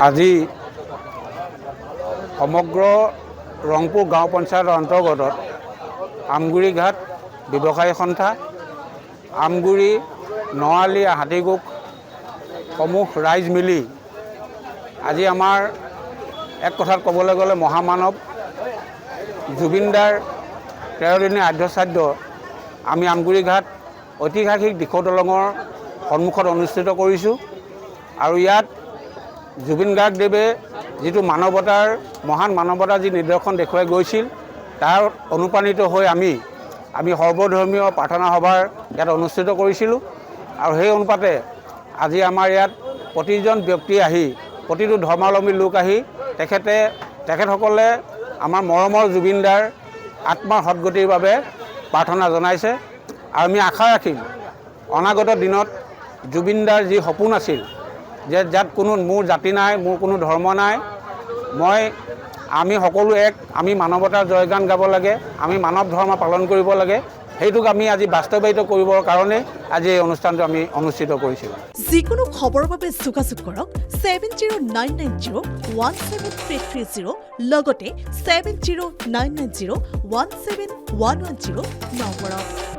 আজি সমগ্ৰ ৰংপুৰ গাঁও পঞ্চায়তৰ অন্তৰ্গত আমগুৰি ঘাট ব্যৱসায়ী সন্থা, আমগুৰি, নআলি, হাতীগুক সমূহ ৰাইজ মিলি আজি আমাৰ এক কথাত ক'বলৈ গ'লে মহামানৱ জুবিনদাৰ 13 দিনীয়া আদ্যশ্ৰাদ্ধ আমি আমগুৰি ঘাট ঐতিহাসিক দিখৌ দলঙৰ সন্মুখত অনুষ্ঠিত কৰিছোঁ। আৰু ইয়াত জুবিন গাৰ্গদেৱে যিটো মানৱতাৰ মহান মানৱতাৰ যি নিদৰ্শন দেখুৱাই গৈছিল তাৰ অনুপ্ৰাণিত হৈ আমি সৰ্বধৰ্মীয় প্ৰাৰ্থনা সভাৰ ইয়াত অনুষ্ঠিত কৰিছিলোঁ। আৰু সেই অনুপাতে আজি আমাৰ ইয়াত প্ৰতিজন ব্যক্তি আহি, প্ৰতিটো ধৰ্মাৱলম্বী লোক আহি তেখেতসকলে আমাৰ মৰমৰ জুবিনদাৰ আত্মাৰ সদ্গতিৰ বাবে প্ৰাৰ্থনা জনাইছে। আৰু আমি আশা ৰাখিম অনাগত দিনত জুবিনদাৰ যি সপোন আছিল যে যাত কোনো মোৰ জাতি নাই, মোৰ কোনো ধৰ্ম নাই, আমি সকলো এক, আমি মানৱতাৰ জয়গান গাব লাগে, আমি মানৱ ধৰ্ম পালন কৰিব লাগে, সেইটোক আমি আজি বাস্তৱায়িত কৰিবৰ কাৰণে আজি এই অনুষ্ঠানটো আমি অনুষ্ঠিত কৰিছিলোঁ। যিকোনো খবৰৰ বাবে যোগাযোগ কৰক 7099017330 লগতে 7099017110 নম্বৰত।